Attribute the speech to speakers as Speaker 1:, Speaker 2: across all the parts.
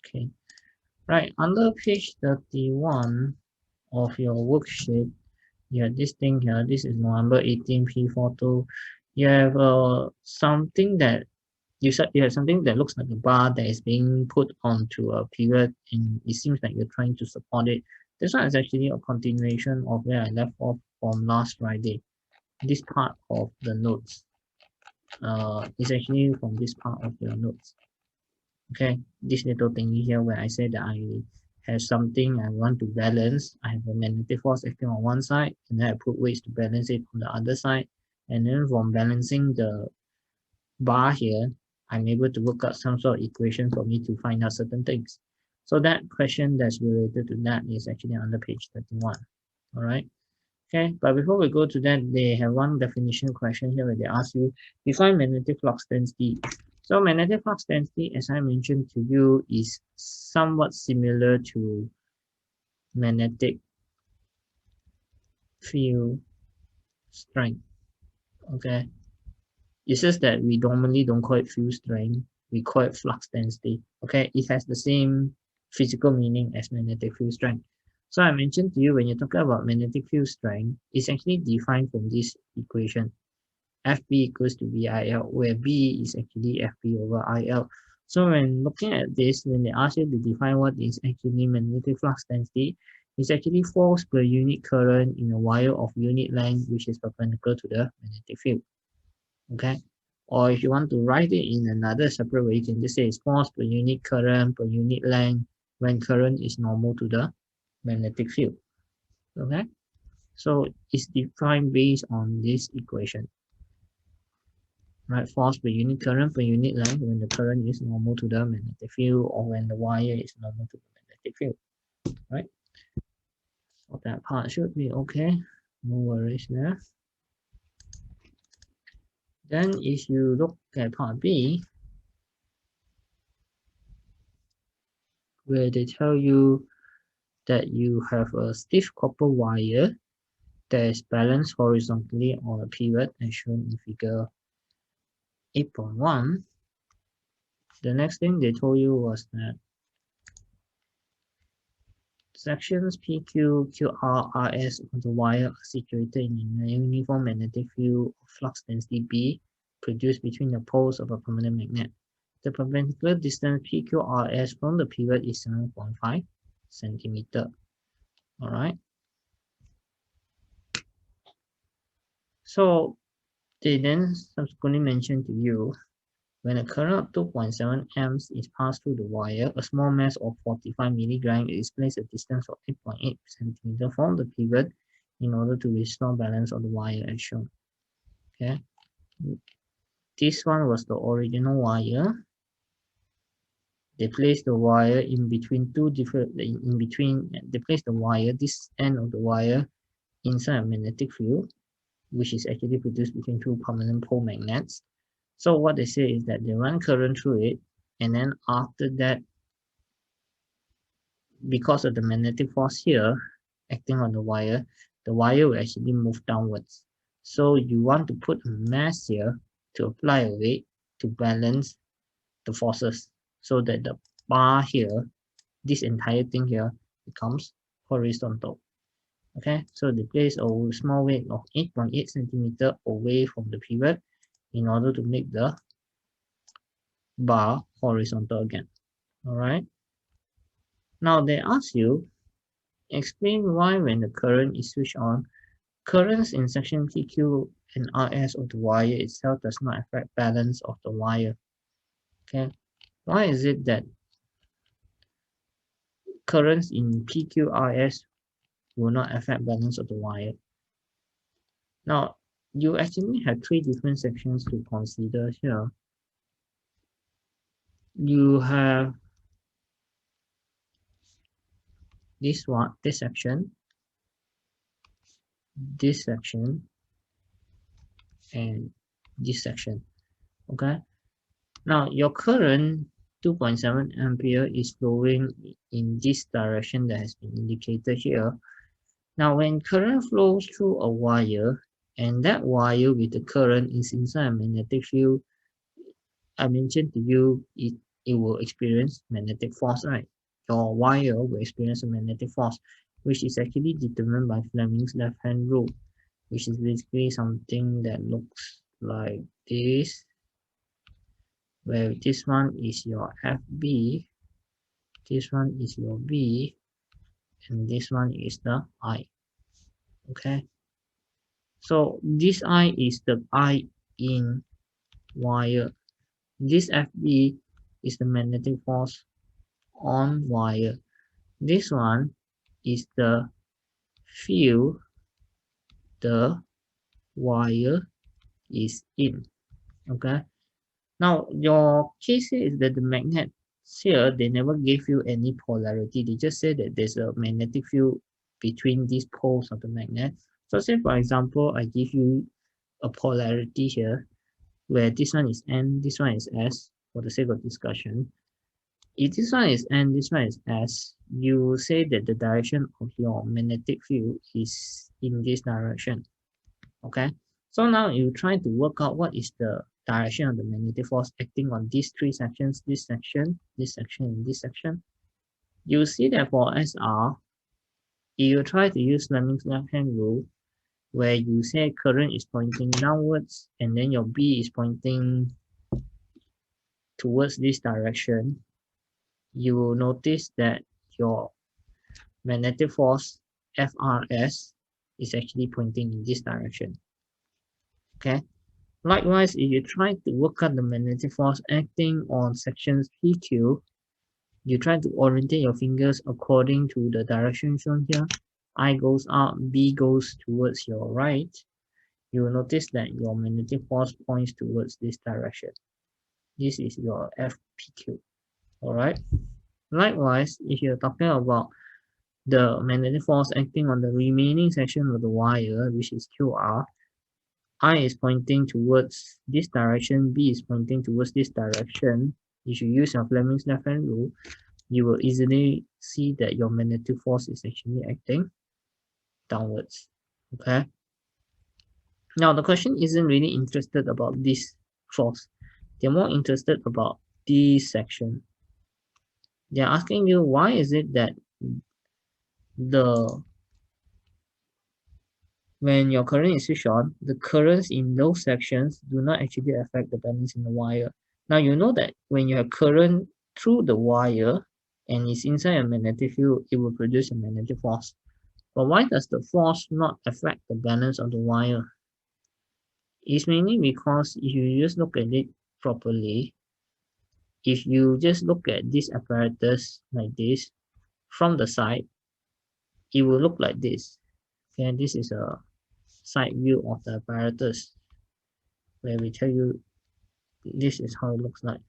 Speaker 1: Okay, right, under page 31 of your worksheet, you have this thing here. This is November 18 P42. You have something that you have something that looks like a bar that is being put onto a pivot, and it seems like you're trying to support it. This one is actually a continuation of where I left off from last Friday. This part of the notes is actually from this part of your notes. Okay, this little thingy here where I said that I have something I want to balance. I have a magnetic force acting on one side, and then I put weights to balance it on the other side. And then from balancing the bar here, I'm able to work out some sort of equation for me to find out certain things. So that question that's related to that is actually under page 31. All right. Okay, but before we go to that, they have one definition question here where they ask you define magnetic flux density. So magnetic flux density, as I mentioned to you, is somewhat similar to magnetic field strength. Okay, it's just that we normally don't call it field strength, we call it flux density. Okay, it has the same physical meaning as magnetic field strength. So I mentioned to you when you're talking about magnetic field strength, it's actually defined from this equation. FB equals to VIL, where B is actually FB over IL. So when looking at this, when they ask you to define what is actually magnetic flux density, it's actually force per unit current in a wire of unit length which is perpendicular to the magnetic field. Okay, or if you want to write it in another separate way, you can just say it's force per unit current per unit length when current is normal to the magnetic field. Okay, so it's defined based on this equation. Right, force per unit current per unit length when the current is normal to the magnetic field or when the wire is normal to the magnetic field. Right, so that part should be okay, no worries there. Then if you look at part B, where they tell you that you have a stiff copper wire that is balanced horizontally on a pivot as shown in figure 8.1. The next thing they told you was that sections PQ, QR, RS on the wire are situated in a uniform magnetic field of flux density B produced between the poles of a permanent magnet. The perpendicular distance PQRS from the pivot is 7.5 centimeter. All right. So they then subsequently mentioned to you when a current of 2.7 amps is passed through the wire, a small mass of 45 milligrams is placed a distance of 8.8 centimeter from the pivot in order to restore balance of the wire as shown. Okay, this one was the original wire. They placed the wire in between they placed the wire, this end of the wire, inside a magnetic field, which is actually produced between two permanent pole magnets. So what they say is that they run current through it, and then after that, because of the magnetic force here acting on the wire will actually move downwards. So you want to put a mass here to apply a weight to balance the forces so that the bar here, this entire thing here, becomes horizontal. Okay, so they place a small weight of 8.8 centimeter away from the pivot in order to make the bar horizontal again. All right. Now they ask you, explain why when the current is switched on, currents in section PQ and RS of the wire itself does not affect balance of the wire. Okay, why is it that currents in PQRS will not affect balance of the wire? Now, you actually have three different sections to consider here. You have this one, this section, and this section. Okay. Now your current 2.7 ampere is flowing in this direction that has been indicated here. Now when current flows through a wire and that wire with the current is inside a magnetic field, I mentioned to you it it will experience magnetic force, right? Your wire will experience a magnetic force, which is actually determined by Fleming's left-hand rule, which is basically something that looks like this, where this one is your FB, this one is your B, and this one is the I. Okay, so this I is the I in wire. This FB is the magnetic force on wire. This one is the field the wire is in. Okay, now your case here is that the magnet here, they never gave you any polarity. They just said that there's a magnetic field between these poles of the magnet. So say for example, I give you a polarity here where this one is N, this one is S for the sake of discussion. If this one is N, this one is S, you say that the direction of your magnetic field is in this direction. Okay, so now you try to work out what is the direction of the magnetic force acting on these three sections, this section, this section, and this section. You see that for SR, you try to use Fleming's left-hand rule, where you say current is pointing downwards, and then your B is pointing towards this direction. You will notice that your magnetic force FRS is actually pointing in this direction. Okay. Likewise, if you try to work out the magnetic force acting on sections PQ, you try to orientate your fingers according to the direction shown here. I goes up, B goes towards your right. You will notice that your magnetic force points towards this direction. This is your FPQ. Alright. Likewise, if you're talking about the magnetic force acting on the remaining section of the wire, which is QR, I is pointing towards this direction, B is pointing towards this direction. If you use your Fleming's left-hand rule, you will easily see that your magnetic force is actually acting downwards. Okay. Now the question isn't really interested about this force. They're more interested about this section. They're asking you, why is it that when your current is switched on, the currents in those sections do not actually affect the balance in the wire. Now you know that when you have current through the wire and it's inside a magnetic field, it will produce a magnetic force. But why does the force not affect the balance of the wire? It's mainly because if you just look at it properly, if you just look at this apparatus like this from the side, it will look like this. Okay, this is a side view of the apparatus where we tell you this is how it looks like.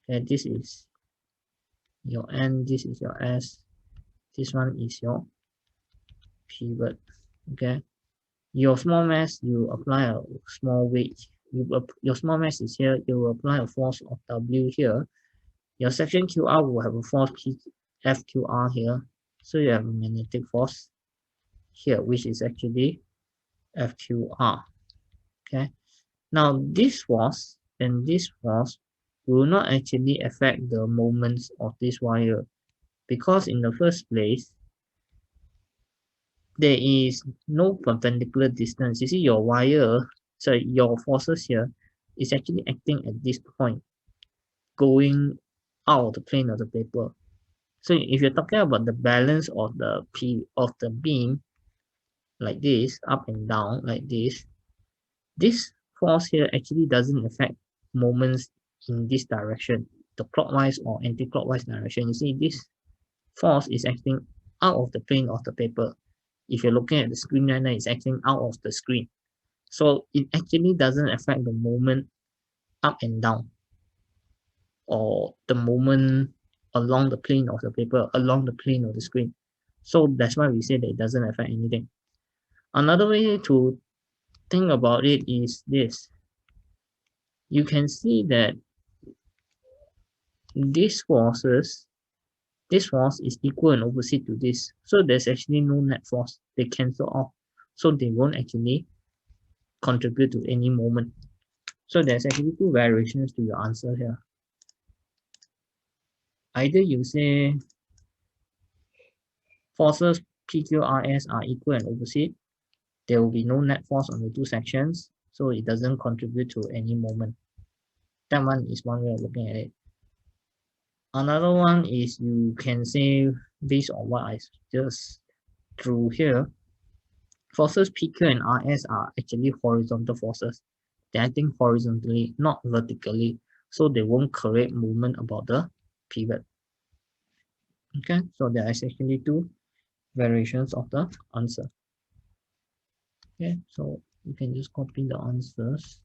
Speaker 1: Okay, this is your N, this is your S, this one is your pivot. Okay, your small mass, you apply a small weight. Your small mass is here, you will apply a force of W here. Your section QR will have a force FQR here. So you have a magnetic force here, which is actually FQR. Okay. Now this force and this force will not actually affect the moments of this wire, because in the first place, there is no perpendicular distance. You see your wire, so your forces here is actually acting at this point, going out of the plane of the paper. So if you're talking about the balance of the beam, like this, up and down, like this force here actually doesn't affect moments in this direction, the clockwise or anti-clockwise direction. You see, this force is acting out of the plane of the paper. If you're looking at the screen right now, it's acting out of the screen. So it actually doesn't affect the moment up and down, or the moment along the plane of the paper, along the plane of the screen. So that's why we say that it doesn't affect anything. Another way to think about it is this. You can see that this force is equal and opposite to this. So there's actually no net force. They cancel off. So they won't actually contribute to any moment. So there's actually two variations to your answer here. Either you say forces PQRS are equal and opposite, there will be no net force on the two sections, so it doesn't contribute to any moment. That one is one way of looking at it. Another one is you can say, based on what I just drew here, forces PQ and RS are actually horizontal forces. They're acting horizontally, not vertically, so they won't create movement about the pivot. Okay, so there is actually two variations of the answer. Okay, so you can just copy the answers.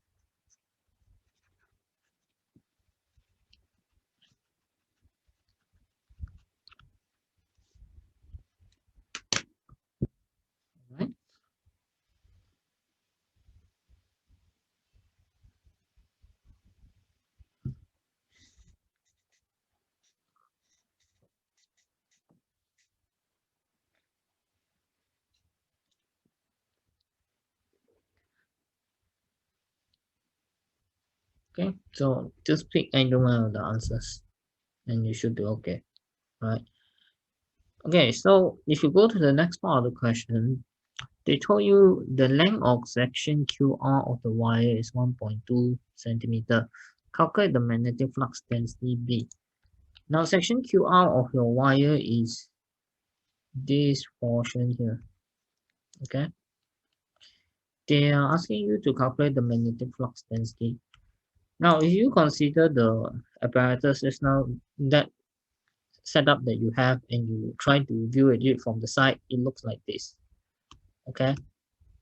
Speaker 1: Right? Okay, so just pick either one of the answers and you should be okay. Right? Okay, so if you go to the next part of the question, they told you the length of section QR of the wire is 1.2 centimeter. Calculate the magnetic flux density B. Now section QR of your wire is this portion here. Okay. They are asking you to calculate the magnetic flux density. Now if you consider the apparatus just now, that setup that you have, and you try to view it from the side, it looks like this. Okay.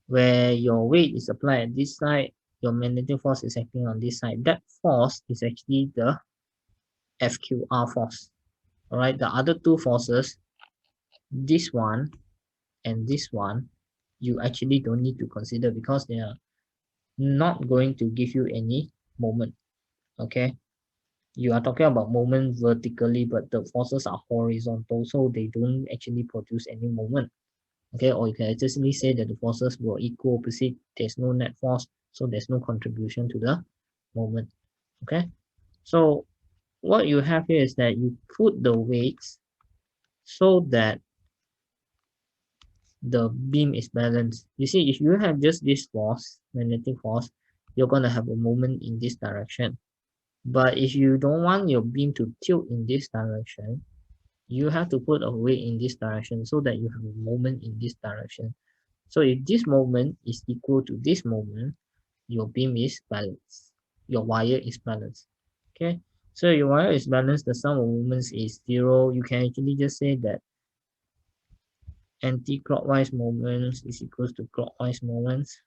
Speaker 1: Where your weight is applied at this side, your magnetic force is acting on this side. That force is actually the FQR force. Alright, the other two forces, this one and this one, you actually don't need to consider because they are not going to give you any moment. Okay, you are talking about moment vertically, but the forces are horizontal, so they don't actually produce any moment. Okay, or you can actually say that the forces were equal opposite. There's no net force, so there's no contribution to the moment. Okay, so what you have here is that you put the weights so that the beam is balanced. You see, if you have just this force, magnetic force, you're going to have a moment in this direction. But if you don't want your beam to tilt in this direction, you have to put a weight in this direction so that you have a moment in this direction. So if this moment is equal to this moment, your beam is balanced. Your wire is balanced. Okay, so your wire is balanced, the sum of moments is 0. You can actually just say that anti-clockwise moments is equals to clockwise moments.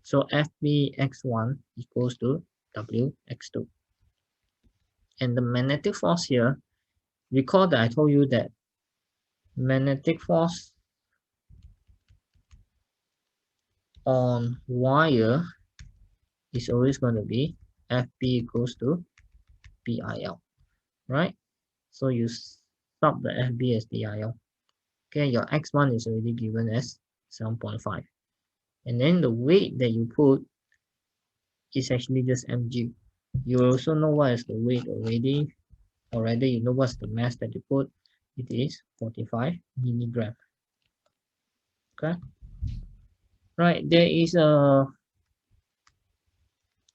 Speaker 1: So FBX1 equals to WX2. And the magnetic force here, recall that I told you that magnetic force on wire is always going to be FB equals to BIL, right? So you sub the FB as BIL. Okay, your X1 is already given as 7.5. And then the weight that you put is actually just mg. You also know what is the weight already, or rather you know what's the mass that you put. It is 45 milligram. Okay, right, there is a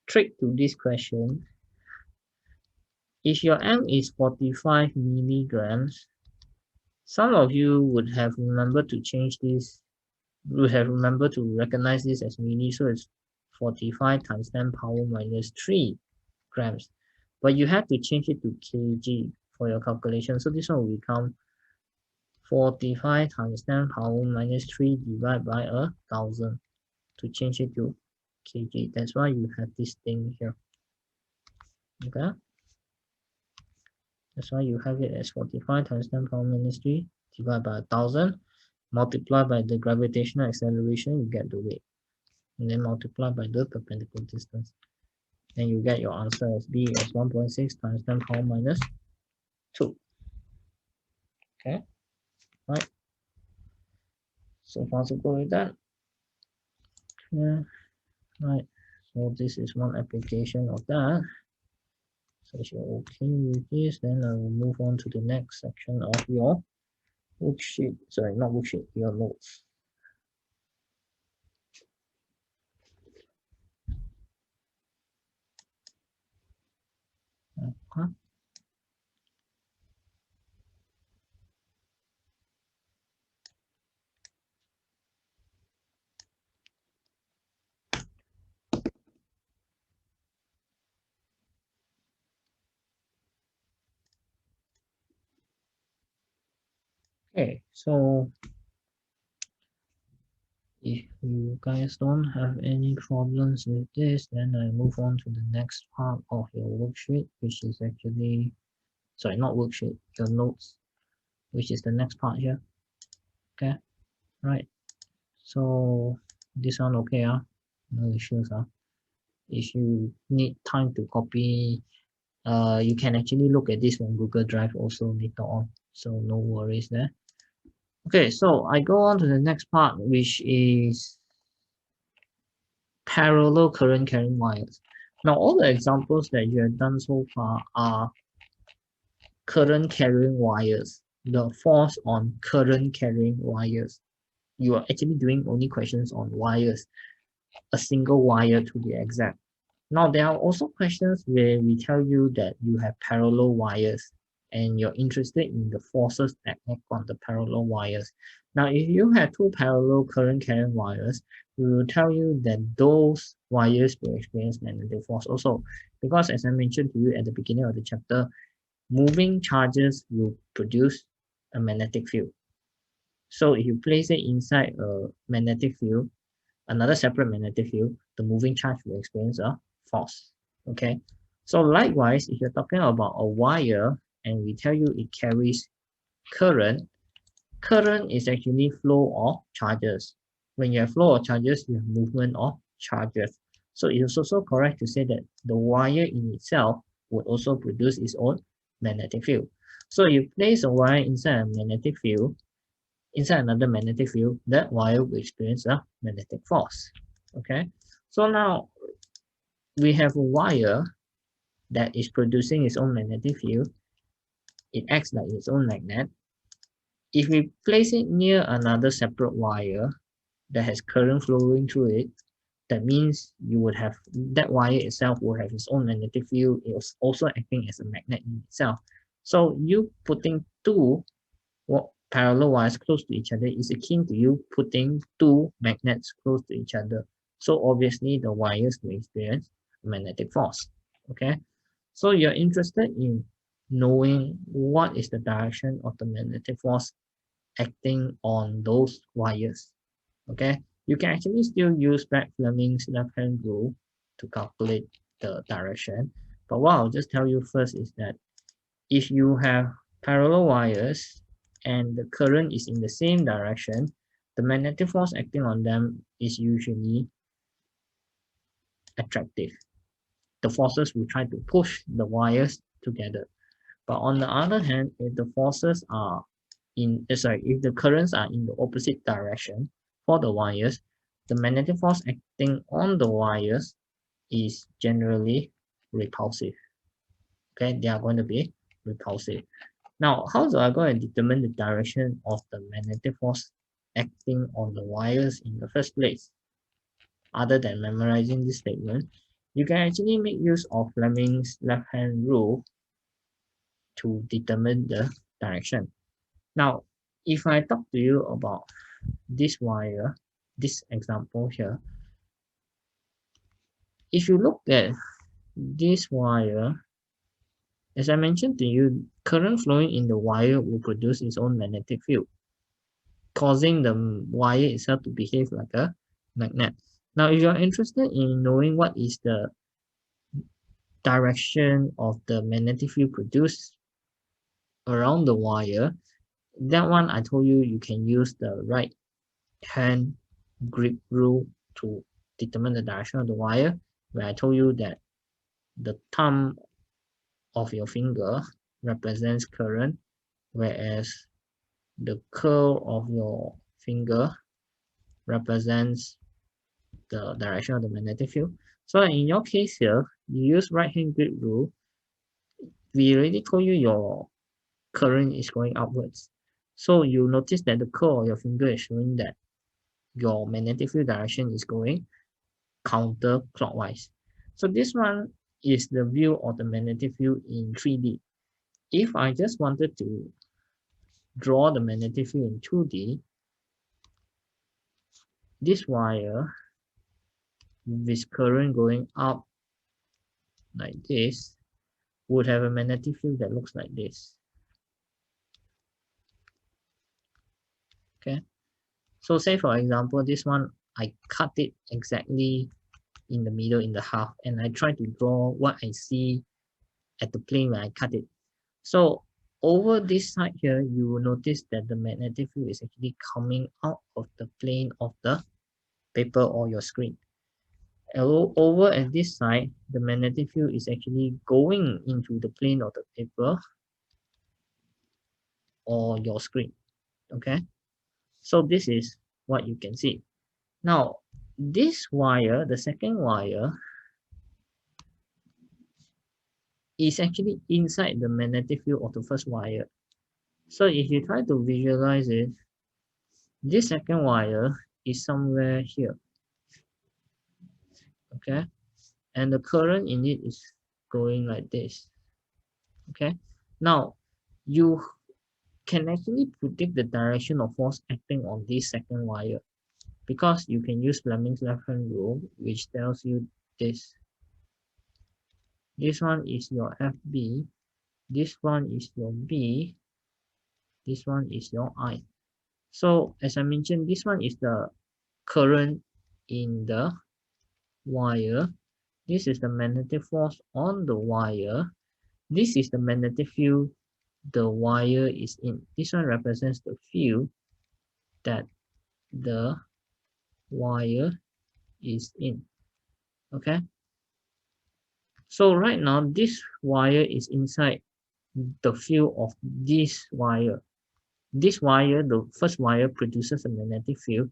Speaker 1: trick to this question. If your m is 45 milligrams, some of you would have remembered to change this, would have remembered to recognize this as milli, so it's 45 times 10 power minus 3 grams. But you have to change it to kg for your calculation. So this one will become 45 times 10 power minus 3 divided by 1,000 to change it to kg. That's why you have this thing here. Okay, that's why you have it as 45 times 10 power minus 3 divided by 1,000, multiplied by the gravitational acceleration, you get the weight, and then multiply by the perpendicular distance, and you get your answer as B as 1.6 times 10 power minus 2. Okay, right, so far so good with that. Yeah, right, so this is one application of that. So if you're okay with this, then I will move on to the next section of your worksheet. Sorry, not worksheet, your notes. Okay. Okay, so if you guys don't have any problems with this, then I move on to the next part of your worksheet, which is actually, sorry, not worksheet, your notes, which is the next part here. Okay, right. So this one okay, no issues. If you need time to copy, you can actually look at this on Google Drive also later on. So no worries there. Okay, so I go on to the next part, which is parallel current carrying wires. Now, all the examples that you have done so far are current carrying wires, the force on current carrying wires. You are actually doing only questions on wires, a single wire to be exact. Now, there are also questions where we tell you that you have parallel wires and you're interested in the forces that act on the parallel wires. Now, if you have two parallel current carrying wires, we will tell you that those wires will experience magnetic force also. Because as I mentioned to you at the beginning of the chapter, moving charges will produce a magnetic field. So if you place it inside a magnetic field, another separate magnetic field, the moving charge will experience a force. Okay. So likewise, if you're talking about a wire and we tell you it carries current, current is actually flow of charges. When you have flow of charges, you have movement of charges. So it is also correct to say that the wire in itself would also produce its own magnetic field. So you place a wire inside a magnetic field, inside another magnetic field, that wire will experience a magnetic force. Okay, so now we have a wire that is producing its own magnetic field. It acts like its own magnet. If we place it near another separate wire that has current flowing through it, that means you would have that wire itself will have its own magnetic field. It's also acting as a magnet in itself. So you putting two parallel wires close to each other is akin to you putting two magnets close to each other. So obviously the wires will experience magnetic force. Okay, so you're interested in knowing what is the direction of the magnetic force acting on those wires. Okay, you can actually still use Fleming's left-hand rule to calculate the direction. But what I'll just tell you first is that if you have parallel wires and the current is in the same direction, the magnetic force acting on them is usually attractive. The forces will try to push the wires together. But on the other hand, if the forces are if the currents are in the opposite direction for the wires, the magnetic force acting on the wires is generally repulsive. Okay, they are going to be repulsive. Now, how do I go and determine the direction of the magnetic force acting on the wires in the first place? Other than memorizing this statement, you can actually make use of Fleming's left-hand rule to determine the direction. Now, if I talk to you about this wire, this example here, if you look at this wire, as I mentioned to you, current flowing in the wire will produce its own magnetic field, causing the wire itself to behave like a magnet. Now, if you're interested in knowing what is the direction of the magnetic field produced around the wire, that one I told you you can use the right hand grip rule to determine the direction of the wire, where I told you that the thumb of your finger represents current, whereas the curl of your finger represents the direction of the magnetic field. So in your case here, you use right hand grip rule we already told you your current is going upwards. So you notice that the curl of your finger is showing that your magnetic field direction is going counterclockwise. So this one is the view of the magnetic field in 3D. If I just wanted to draw the magnetic field in 2D, this wire with current going up like this would have a magnetic field that looks like this. Okay, so say for example, this one I cut it exactly in the middle, in the half, and I try to draw what I see at the plane when I cut it. So over this side here, you will notice that the magnetic field is actually coming out of the plane of the paper or your screen. Over at this side, the magnetic field is actually going into the plane of the paper or your screen. Okay, so this is what you can see. Now, this wire, the second wire, is actually inside the magnetic field of the first wire. So if you try to visualize it, this second wire is somewhere here. Okay, and the current in it is going like this. Okay, now you can actually predict the direction of force acting on this second wire because you can use Fleming's left hand rule, which tells you this. This one is your FB, this one is your B, this one is your I. So as I mentioned, this one is the current in the wire. This is the magnetic force on the wire. This is the magnetic field the wire is in. This one represents the field that the wire is in. Okay, so right now this wire is inside the field of this wire. This wire, the first wire, produces a magnetic field.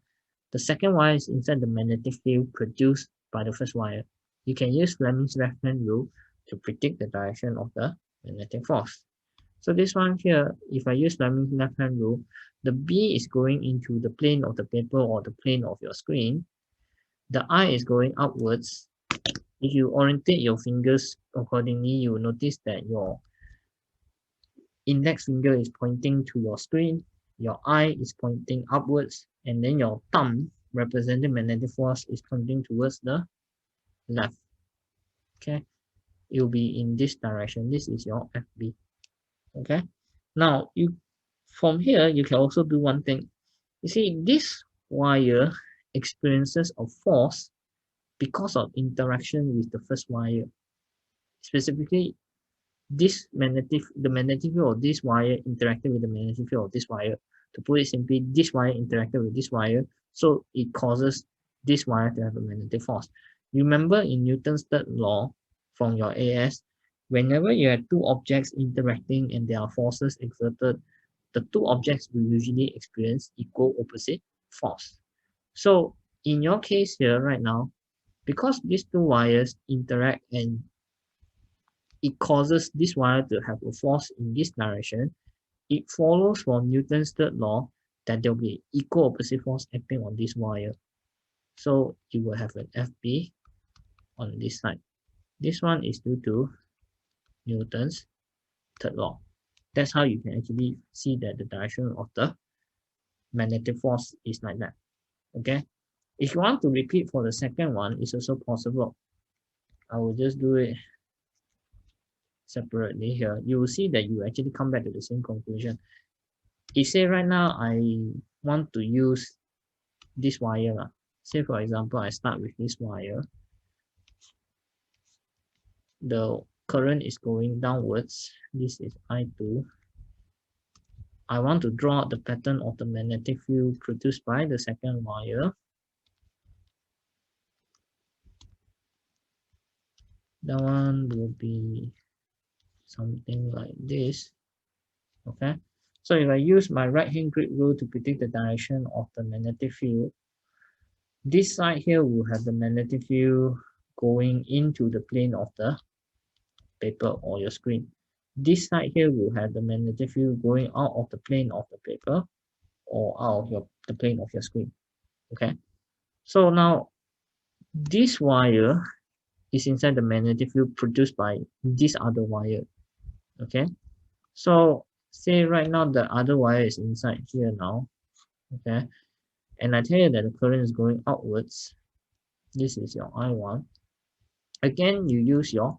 Speaker 1: The second wire is inside the magnetic field produced by the first wire. You can use Fleming's left hand rule to predict the direction of the magnetic force. So this one here, if I use Fleming's left hand rule, the B is going into the plane of the paper or the plane of your screen. The I is going upwards. If you orientate your fingers accordingly, you will notice that your index finger is pointing to your screen, your eye is pointing upwards, and then your thumb, representing magnetic force, is pointing towards the left. Okay, it will be in this direction. This is your FB. Okay, now you from here you can also do one thing. You see, this wire experiences a force because of interaction with the first wire. Specifically, the magnetic field of this wire interacted with the magnetic field of this wire. To put it simply, this wire interacted with this wire, so it causes this wire to have a magnetic force. Remember in Newton's third law from your AS, whenever you have two objects interacting and there are forces exerted, the two objects will usually experience equal opposite force. So in your case here right now, because these two wires interact and it causes this wire to have a force in this direction, it follows from Newton's third law that there will be equal opposite force acting on this wire. So you will have an FB on this side. This one is due to Newton's third law. That's how you can actually see that the direction of the magnetic force is like that. Okay. If you want to repeat for the second one, it's also possible. I will just do it separately here. You will see that you actually come back to the same conclusion. If say right now I want to use this wire, say for example I start with this wire, the current is going downwards, this is I2. I want to draw out the pattern of the magnetic field produced by the second wire. That one will be something like this. Okay, so if I use my right hand grid rule to predict the direction of the magnetic field, this side here will have the magnetic field going into the plane of the paper or your screen. this side here will have the magnetic field going out of the plane of the paper or out of the plane of your screen. Okay, so now this wire is inside the magnetic field produced by this other wire. Okay, so say right now the other wire is inside here now. Okay, and I tell you that the current is going outwards. This is your I1. Again, you use your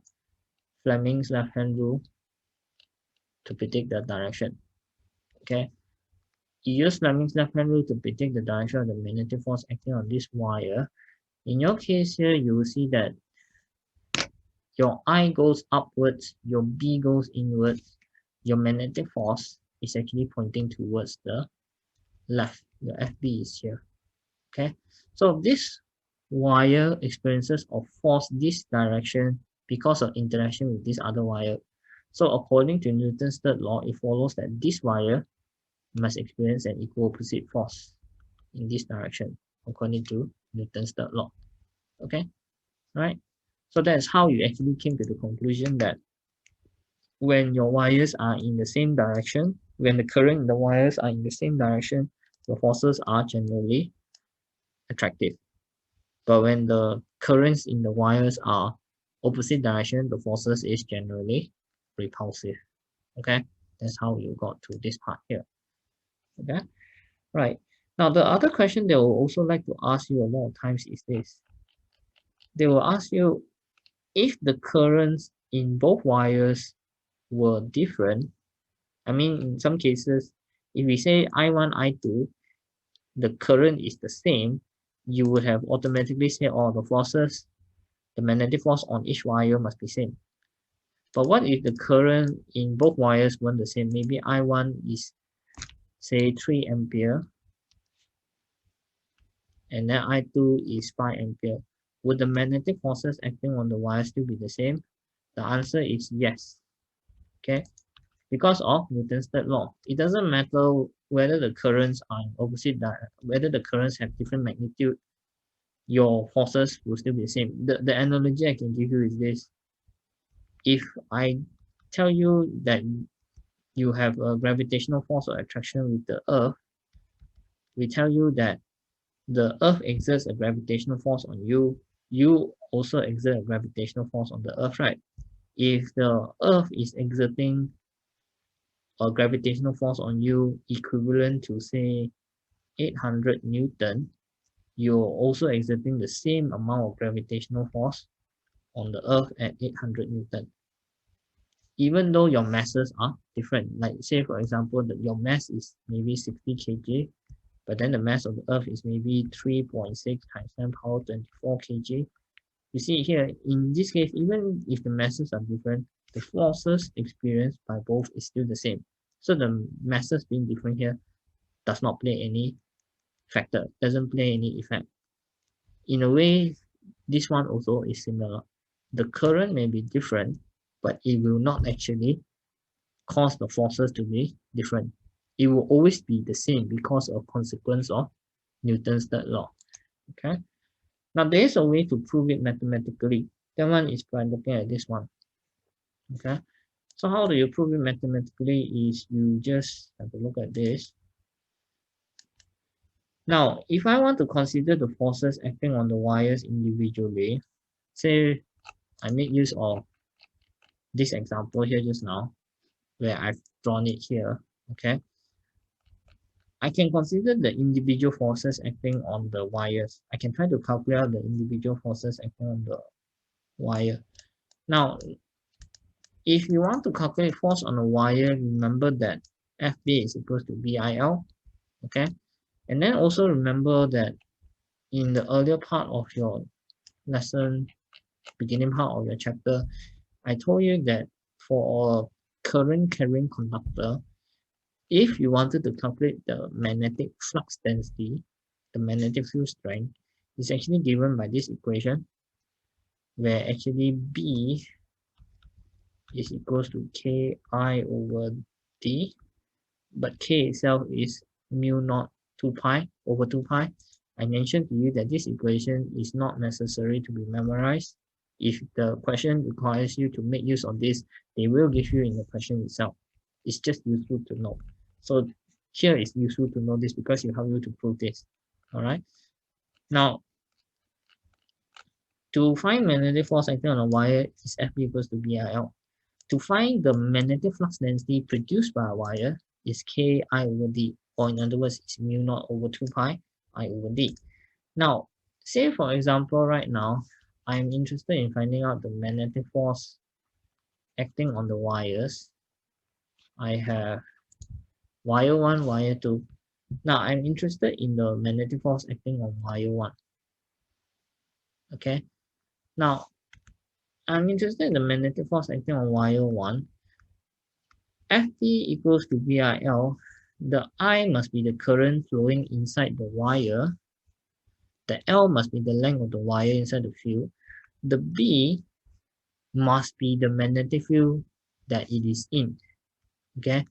Speaker 1: Fleming's left hand rule to predict the direction. Okay, you use Fleming's left hand rule to predict the direction of the magnetic force acting on this wire. In your case here, you will see that your I goes upwards, your B goes inwards, your magnetic force is actually pointing towards the left. Your FB is here. Okay, so this wire experiences of force this direction because of interaction with this other wire. So according to Newton's third law, it follows that this wire must experience an equal opposite force in this direction according to Newton's third law. Okay, right? So that's how you actually came to the conclusion that when your wires are in the same direction, when the current in the wires are in the same direction, the forces are generally attractive. But when the currents in the wires are opposite direction, the forces is generally repulsive. Okay, that's how you got to this part here. Okay, right. Now the other question they will also like to ask you a lot of times is this. They will ask you if the currents in both wires were different. I mean, in some cases, if we say I1, I2, the current is the same, you would have automatically said all the forces, the magnetic force on each wire must be same. But what if the current in both wires weren't the same? Maybe I1 is say 3 ampere and then I2 is 5 ampere. Would the magnetic forces acting on the wire still be the same? The answer is yes. Okay, because of Newton's third law. It doesn't matter whether the currents are in opposite whether the currents have different magnitude, your forces will still be the same. The analogy I can give you is this. If I tell you that you have a gravitational force or attraction with the earth, we tell you that the earth exerts a gravitational force on you, you also exert a gravitational force on the earth, right? If the earth is exerting a gravitational force on you equivalent to say 800 Newton, you're also exerting the same amount of gravitational force on the earth at 800 Newton. Even though your masses are different, like say for example that your mass is maybe 60 kg, but then the mass of the earth is maybe 3.6 times 10 power 24 kg. You see here, in this case, even if the masses are different, the forces experienced by both is still the same. So the masses being different here does not play any factor, doesn't play any effect. In a way, this one also is similar. The current may be different, but it will not actually cause the forces to be different. It will always be the same because of consequence of Newton's third law. Okay. Now there is a way to prove it mathematically. That one is by looking at this one. Okay. So how do you prove it mathematically is you just have a look at this. Now, if I want to consider the forces acting on the wires individually, say I make use of this example here just now, where I've drawn it here, okay? I can consider the individual forces acting on the wires. I can try to calculate the individual forces acting on the wire. Now, if you want to calculate force on a wire, remember that FB is equal to BIL, okay? And then also remember that in the earlier part of your lesson, beginning part of your chapter, I told you that for a current carrying conductor, if you wanted to calculate the magnetic flux density, the magnetic field strength is actually given by this equation, where actually B is equals to Ki over D, but K itself is mu naught 2 pi over 2 pi. I mentioned to you that this equation is not necessary to be memorized. if the question requires you to make use of this, they will give you in the question itself. It's just useful to know. So here it's useful to know this because it helps you to prove this. All right. Now, to find magnetic force acting on a wire is F equals to BIL. To find the magnetic flux density produced by a wire is Ki over D, or in other words, it's mu naught over 2 pi I over D. Now, say for example, right now, I'm interested in finding out the magnetic force acting on the wires. I have wire 1, wire 2. Now, I'm interested in the magnetic force acting on wire 1. Okay. Now, I'm interested in the magnetic force acting on wire 1. Ft equals to BIL. The I must be the current flowing inside the wire. The L must be the length of the wire inside the field. The B must be the magnetic field that it is in. Okay.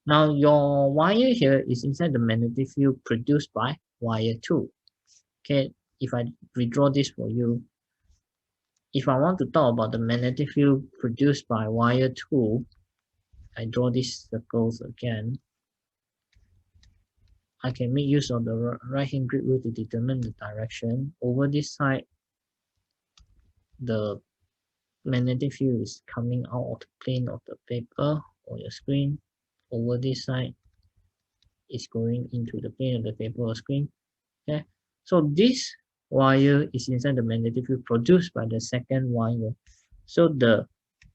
Speaker 1: Now your wire here is inside the magnetic field produced by wire 2. Okay. If I redraw this for you, if I want to talk about the magnetic field produced by wire 2, I draw these circles again. I can make use of the right hand grid rule to determine the direction. Over this side, the magnetic field is coming out of the plane of the paper or your screen. Over this side, it's going into the plane of the paper or screen. Okay, so this wire is inside the magnetic field produced by the second wire. So the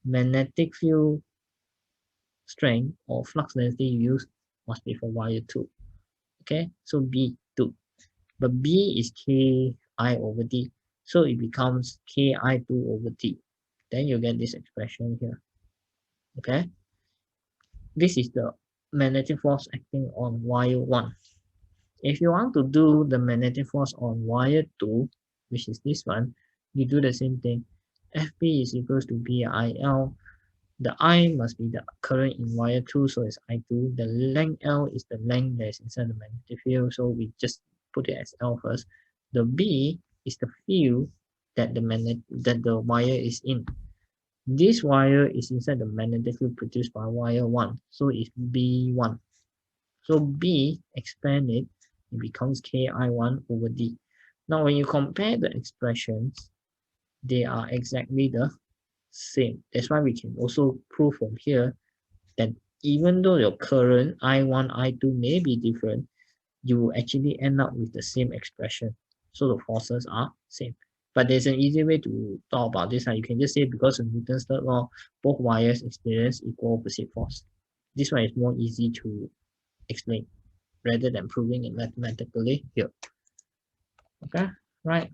Speaker 1: magnetic field strength or flux density used must be for wire 2. Okay, so B2. But B is Ki over D. So it becomes Ki2 over D. Then you get this expression here. Okay. This is the magnetic force acting on wire 1. If you want to do the magnetic force on wire 2, which is this one, you do the same thing. Fp is equals to BIL. The I must be the current in wire 2, so it's I2. The length L is the length that is inside the magnetic field, so we just put it as L first. The B is the field that the wire is in. This wire is inside the magnetic field produced by wire 1, so it's B1. So B, expand it becomes Ki1 over D. Now when you compare the expressions, they are exactly the same. That's why we can also prove from here that even though your current I1, I2 may be different, you will actually end up with the same expression. So the forces are same. But there's an easy way to talk about this. You can just say because of Newton's third law, both wires experience equal opposite force. This one is more easy to explain rather than proving it mathematically here. Okay, right.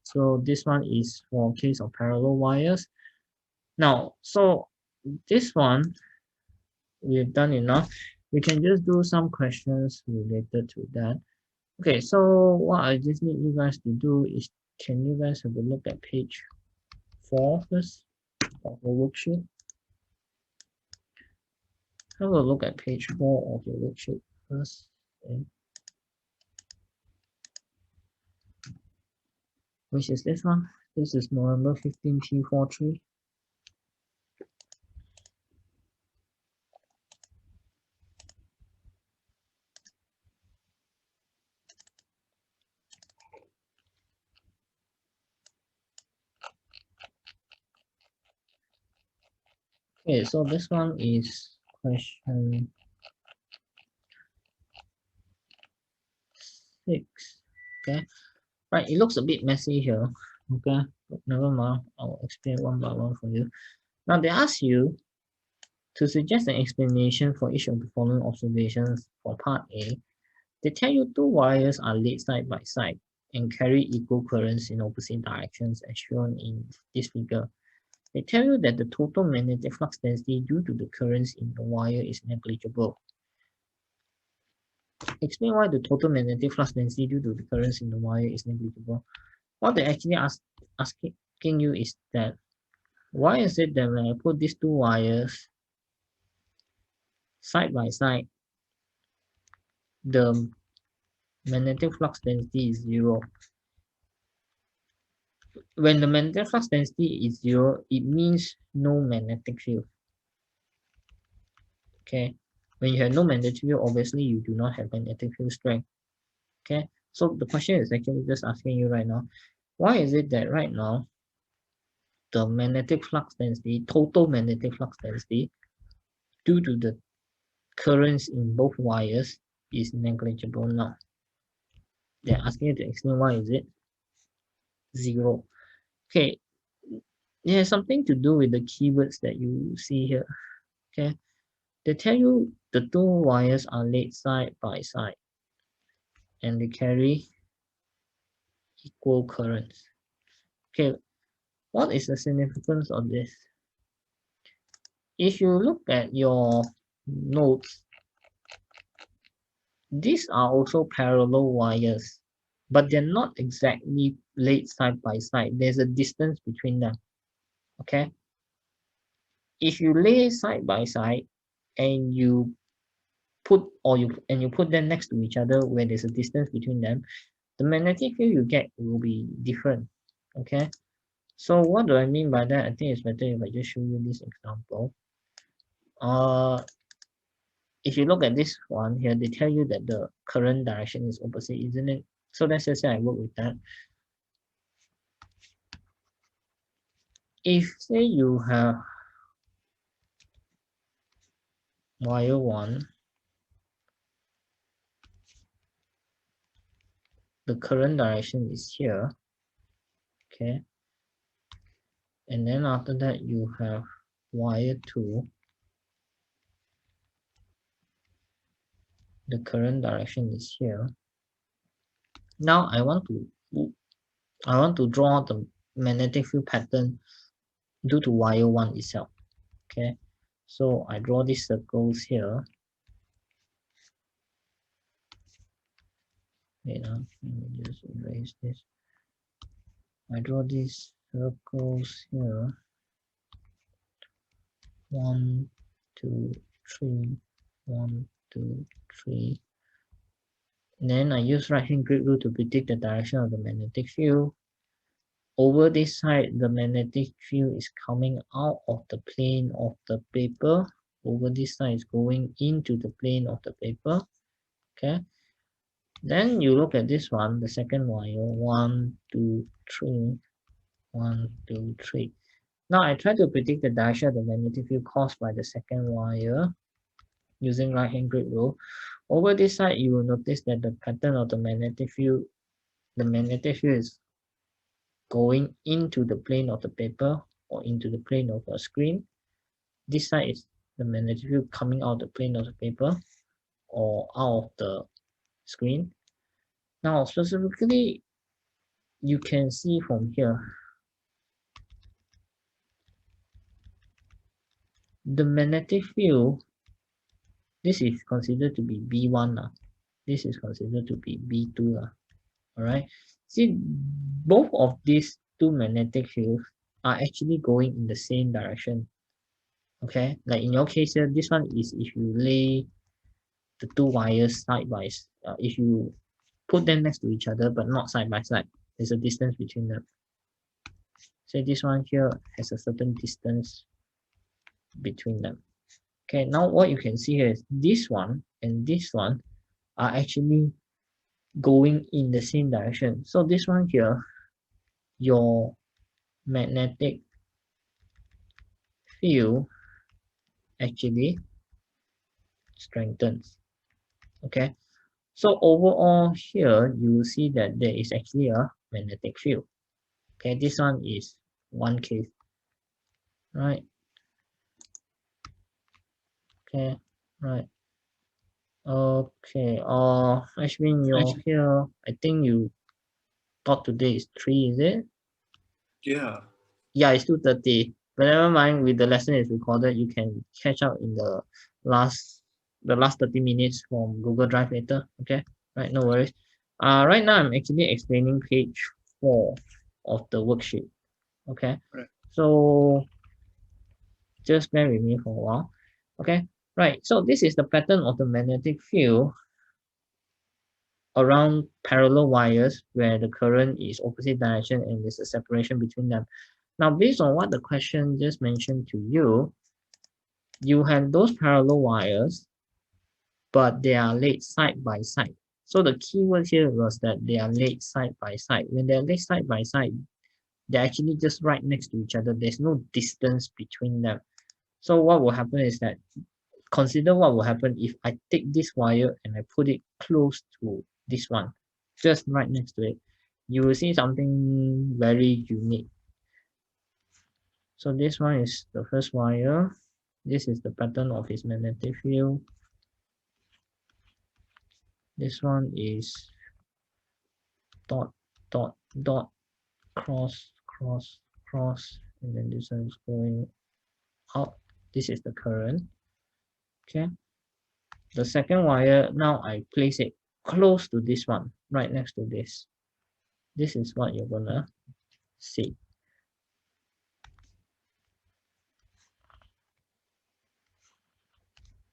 Speaker 1: So this one is for case of parallel wires. Now, so this one we've done enough. We can just do some questions related to that. Okay, so what I just need you guys to do is, can you guys have a look at page 4 first of the worksheet? Have a look at page 4 of your worksheet first. Okay. Which is this one? This is November 15 T43. Okay, so this one is question 6. Okay, right, it looks a bit messy here. Okay, but never mind, I'll explain one by one for you. Now they ask you to suggest an explanation for each of the following observations for part A. They tell you two wires are laid side by side and carry equal currents in opposite directions as shown in this figure. They tell you that the total magnetic flux density due to the currents in the wire is negligible. Explain why the total magnetic flux density due to the currents in the wire is negligible. What they actually asking you is that, why is it that when I put these two wires side by side, the magnetic flux density is 0? when the magnetic flux density is 0, it means no magnetic field. Okay, when you have no magnetic field, obviously you do not have magnetic field strength. Okay, so the question is actually just asking you right now, why is it that right now the magnetic flux density, total magnetic flux density, due to the currents in both wires is negligible now? They're asking you to explain why is it 0. Okay, it has something to do with the keywords that you see here. Okay, they tell you the two wires are laid side by side and they carry equal currents. Okay, what is the significance of this? If you look at your notes, these are also parallel wires, but they're not exactly laid side by side. There's a distance between them. Okay, if you lay side by side and you put them next to each other where there's a distance between them, the magnetic field you get will be different. Okay, so what do I mean by that? I think it's better if I just show you this example. If you look at this one here, they tell you that the current direction is opposite, isn't it? So let's just say I work with that. If say you have wire 1, the current direction is here, okay, and then after that you have wire 2, the current direction is here. Now I want to draw the magnetic field pattern due to wire 1 itself. Okay, so I draw these circles here. Wait, let me just erase this. I draw these circles here. 1, 2, 3, 1, 2, 3. Then I use right hand grid rule to predict the direction of the magnetic field. Over this side, the magnetic field is coming out of the plane of the paper. Over this side is going into the plane of the paper. Okay. Then you look at this one, the second wire, 1, 2, 3, 1, 2, 3. Now I try to predict the direction of the magnetic field caused by the second wire using right hand grid rule. Over this side, you will notice that the pattern of the magnetic field is going into the plane of the paper or into the plane of a screen. This side is the magnetic field coming out of the plane of the paper or out of the screen. Now, specifically, you can see from here, the magnetic field, this is considered to be B1. This is considered to be B2. Alright. See, both of these two magnetic fields are actually going in the same direction. Okay, like in your case here, this one is if you lay the two wires side by if you put them next to each other but not side by side, there's a distance between them. Say this one here has a certain distance between them. Okay, now what you can see here is this one and this one are actually going in the same direction. So this one here, your magnetic field actually strengthens. Okay, so overall here you will see that there is actually a magnetic field. Okay, this one is one case, right? Okay, right. Okay, Ashwin, you're here. I think you thought today is 3, is it?
Speaker 2: Yeah.
Speaker 1: Yeah, it's 2:30. But never mind, with the lesson is recorded, you can catch up in the last 30 minutes from Google Drive later. Okay, right, no worries. Right now I'm actually explaining page 4 of the worksheet. Okay,
Speaker 2: Right.
Speaker 1: so just bear with me for a while. Okay, right. So this is the pattern of the magnetic field around parallel wires where the current is opposite direction and there's a separation between them. Now, based on what the question just mentioned to you, you have those parallel wires, but they are laid side by side. So the keyword here was that they are laid side by side. When they're laid side by side, they're actually just right next to each other. There's no distance between them. So what will happen is that, consider what will happen if I take this wire and I put it close to this one, just right next to it. You will see something very unique. So this one is the first wire. This is the pattern of its magnetic field. This one is dot, dot, dot, cross, cross, cross, and then this one is going out. This is the current. Okay. The second wire, now I place it close to this one, right next to this. This is what you're gonna see.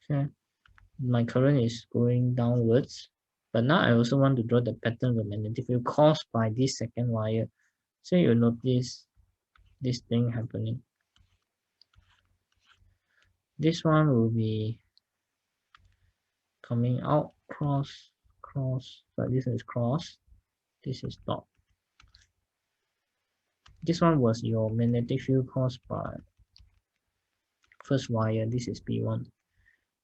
Speaker 1: Okay. My current is going downwards, but now I also want to draw the pattern of the magnetic field caused by this second wire. So you notice this thing happening. This one will be coming out, cross, cross, but this is cross, this is dot. This one was your magnetic field caused by first wire, this is P1.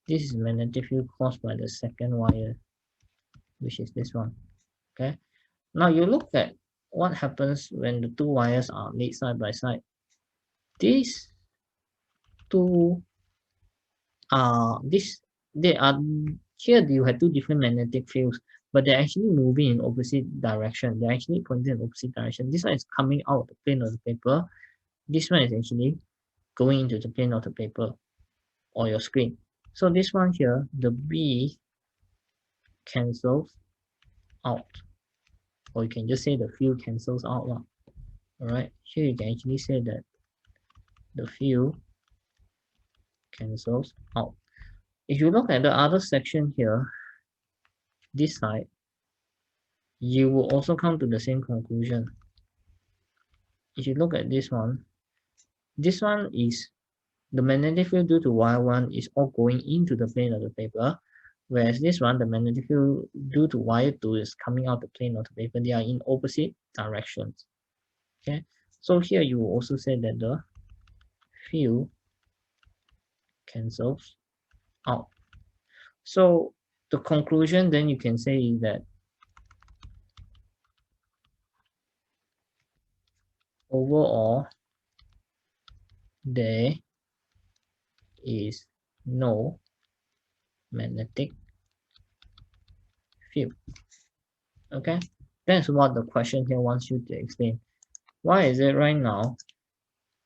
Speaker 1: This is magnetic field caused by the second wire, which is this one. Okay. Now you look at what happens when the two wires are laid side by side. These two they are here. You have two different magnetic fields, but they're actually moving in opposite direction. They're actually pointing in opposite direction. This one is coming out of the plane of the paper. This one is actually going into the plane of the paper or your screen. So this one here, the B cancels out, or you can just say the field cancels out. Alright, here you can actually say that the field cancels out. If you look at the other section here, this side, you will also come to the same conclusion. If you look at this one is the magnetic field due to Y1 is all going into the plane of the paper, whereas this one, the magnetic field due to Y2 is coming out the plane of the paper. They are in opposite directions. Okay, so here you will also say that the field cancels out. So the conclusion then you can say is that overall there is no magnetic field. Okay, that's what the question here wants you to explain. Why is it right now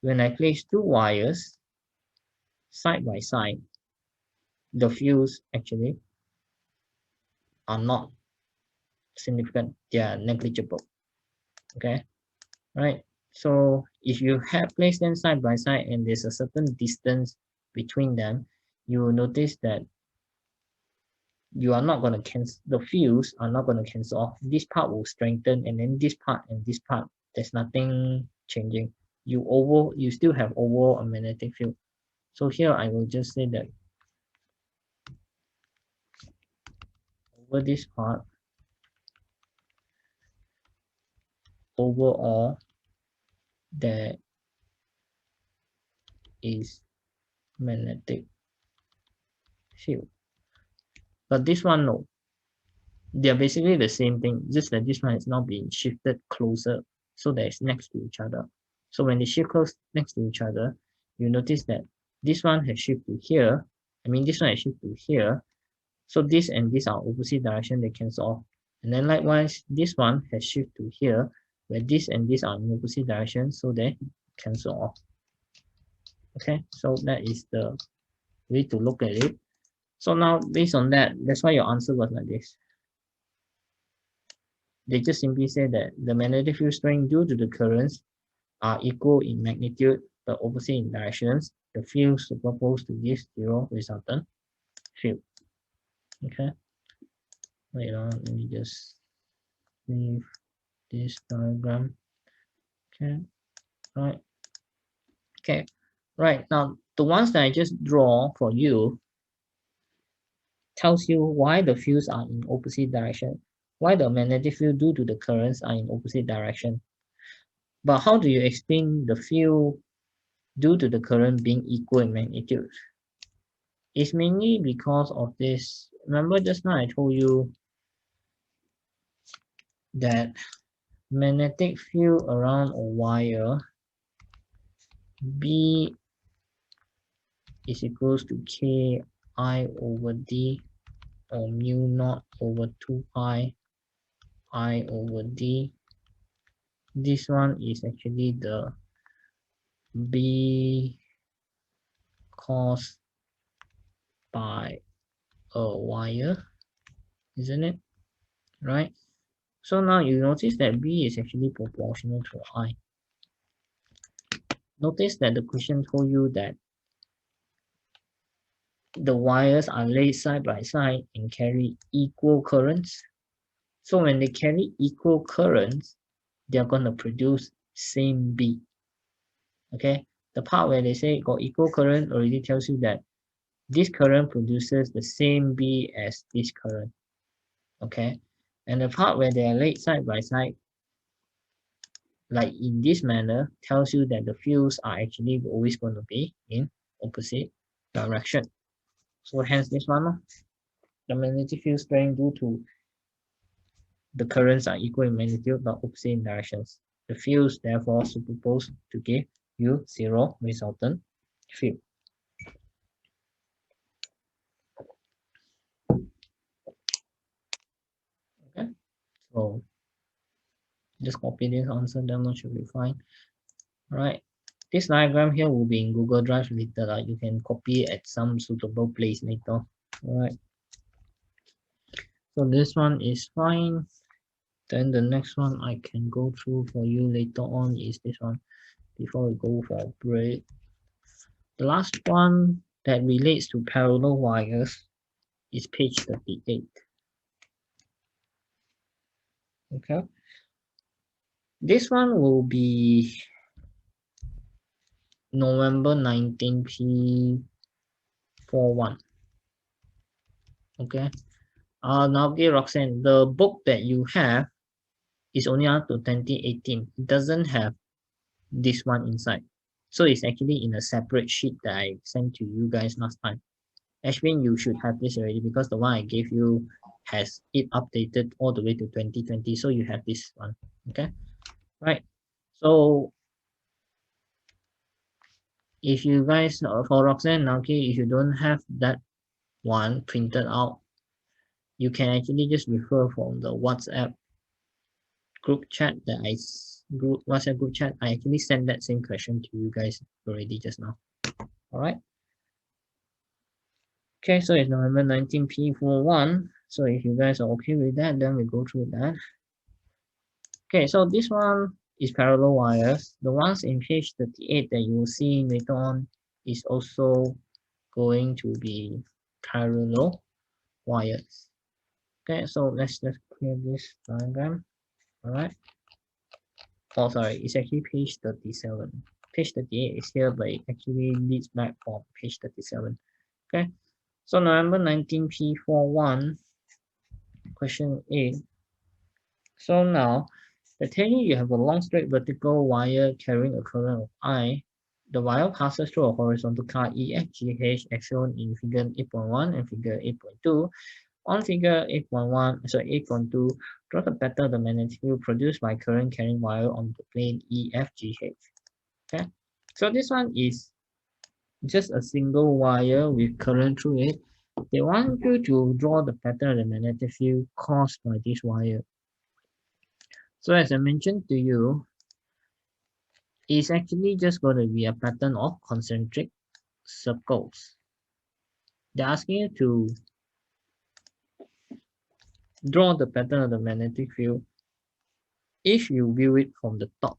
Speaker 1: when I place two wires side by side, the fields actually are not significant, they are negligible. Okay, right? So if you have placed them side by side and there's a certain distance between them, you will notice that you are not going to cancel, the fields are not going to cancel off. This part will strengthen, and then this part and this part, there's nothing changing. You still have overall a magnetic field. So here I will just say that over this part, overall there is magnetic field. But this one, no. They are basically the same thing, just that this one is now being shifted closer, so that it's next to each other. So when they shift close next to each other, you notice that this one has shifted to here. This one has shifted to here. So this and this are opposite direction, they cancel off. And then likewise, this one has shifted to here, where this and this are in opposite direction, so they cancel off. Okay, so that is the way to look at it. So now, based on that, that's why your answer was like this. They just simply say that the magnetic field strength due to the currents are equal in magnitude but opposite in directions. The field superposed to give zero resultant field. Okay. Wait on, let me just save this diagram. Okay, right. Okay, right. Now the ones that I just draw for you tells you why the fields are in opposite direction, why the magnetic field due to the currents are in opposite direction. But how do you explain the field due to the current being equal in magnitude? It's mainly because of this. Remember just now I told you that magnetic field around a wire B is equals to K I over D or mu naught over 2 pi I over D. This one is actually the B caused by a wire, isn't it? Right? So now you notice that B is actually proportional to I. Notice that the question told you that the wires are laid side by side and carry equal currents. So when they carry equal currents, they are going to produce same B. Okay, the part where they say got equal current already tells you that this current produces the same B as this current. Okay, and the part where they are laid side by side, like in this manner, tells you that the fields are actually always going to be in opposite direction. So hence this one, the magnetic field strength due to the currents are equal in magnitude but opposite in directions. The fields therefore superpose to give you zero resultant field. Okay, so just copy this answer, then that should be fine. Alright, this diagram here will be in Google Drive later. You can copy it at some suitable place later. Alright, so this one is fine. Then the next one I can go through for you later on is this one before we go for a break. The last one that relates to parallel wires is page 38. Okay, this one will be November 19 P41. Okay, now okay, Roxanne, the book that you have is only up to 2018. It doesn't have this one inside, so it's actually in a separate sheet that I sent to you guys last time. Ashwin, you should have this already because the one I gave you has it updated all the way to 2020, so you have this one. Okay, right. So if you guys for Roxanne, okay, if you don't have that one printed out, you can actually just refer from the WhatsApp group chat that WhatsApp group chat. I actually sent that same question to you guys already just now. All right. Okay, so it's November 19 P41. So if you guys are okay with that, then we go through that. Okay, so this one is parallel wires. The ones in page 38 that you will see later on is also going to be parallel wires. Okay, so let's just clear this diagram. All right. Oh, sorry, it's actually page 37. Page 38 is here, but it actually leads back from page 37. Okay, so November 19 P41, question A. So now, they tell you have a long straight vertical wire carrying a current of I. The wire passes through a horizontal car EFGH as shown in figure 8.1 and figure 8.2. On figure 8.2, draw the pattern of the magnetic field produced by current carrying wire on the plane EFGH. Okay, so this one is just a single wire with current through it. They want you to draw the pattern of the magnetic field caused by this wire. So as I mentioned to you, it's actually just going to be a pattern of concentric circles. They're asking you to draw the pattern of the magnetic field if you view it from the top,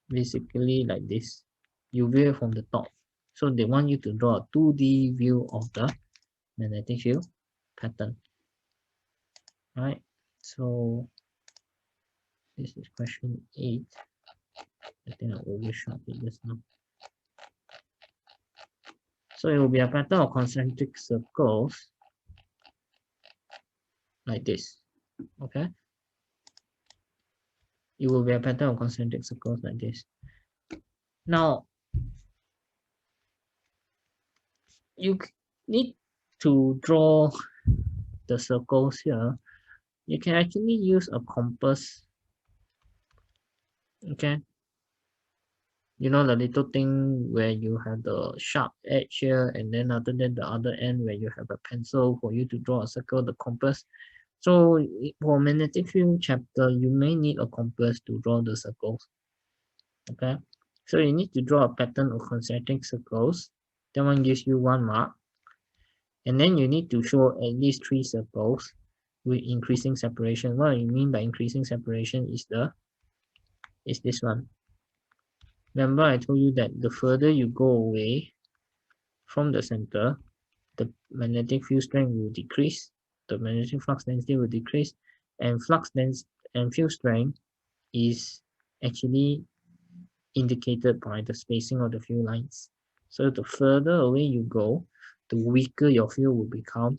Speaker 1: basically like this. You view it from the top. So they want you to draw a 2D view of the magnetic field pattern. right? So this is question 8. I think I overshot it just now. So it will be a pattern of concentric circles like this. Okay, it will be a pattern of concentric circles like this. Now you need to draw the circles here. You can actually use a compass. Okay, you know the little thing where you have the sharp edge here, and then other than the other end where you have a pencil for you to draw a circle, the compass. So for magnetic field chapter, you may need a compass to draw the circles. Okay, so you need to draw a pattern of concentric circles. That one gives you 1 mark, and then you need to show at least 3 circles with increasing separation. What I mean by increasing separation is this one. Remember I told you that the further you go away from the center, the magnetic field strength will decrease, the magnetic flux density will decrease, and flux density and field strength is actually indicated by the spacing of the field lines. So the further away you go, the weaker your field will become.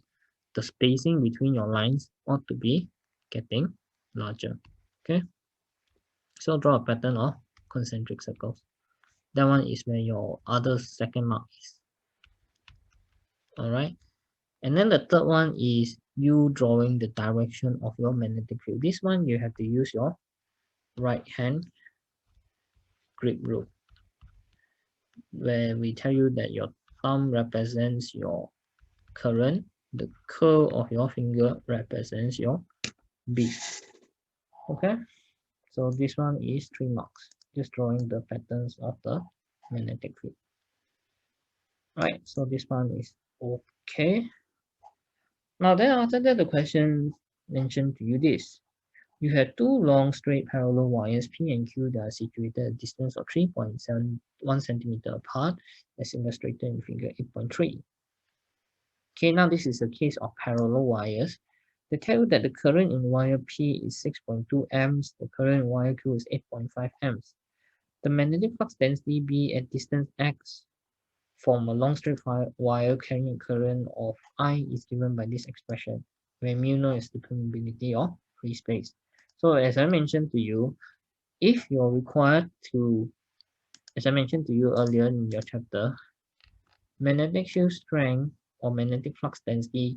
Speaker 1: The spacing between your lines ought to be getting larger. Okay, so draw a pattern of concentric circles. That one is where your other second mark is. All right, and then the third one is you drawing the direction of your magnetic field. This one you have to use your right hand grip rule, where we tell you that your thumb represents your current, the curl of your finger represents your beat. Okay, so this one is 3 marks, just drawing the patterns of the magnetic field. Right, so this one is okay. Now then after that, the question mentioned to you this. You have 2 long straight parallel wires P and Q that are situated at a distance of 3.71 centimeter apart, as illustrated in figure 8.3. Okay, now this is a case of parallel wires. They tell you that the current in wire P is 6.2 amps, the current in wire Q is 8.5 amps. The magnetic flux density B at distance x from a long straight wire carrying a current of I is given by this expression, where mu naught is the permeability of free space. So as I mentioned to you, if you're required to, as I mentioned to you earlier in your chapter, magnetic field strength or magnetic flux density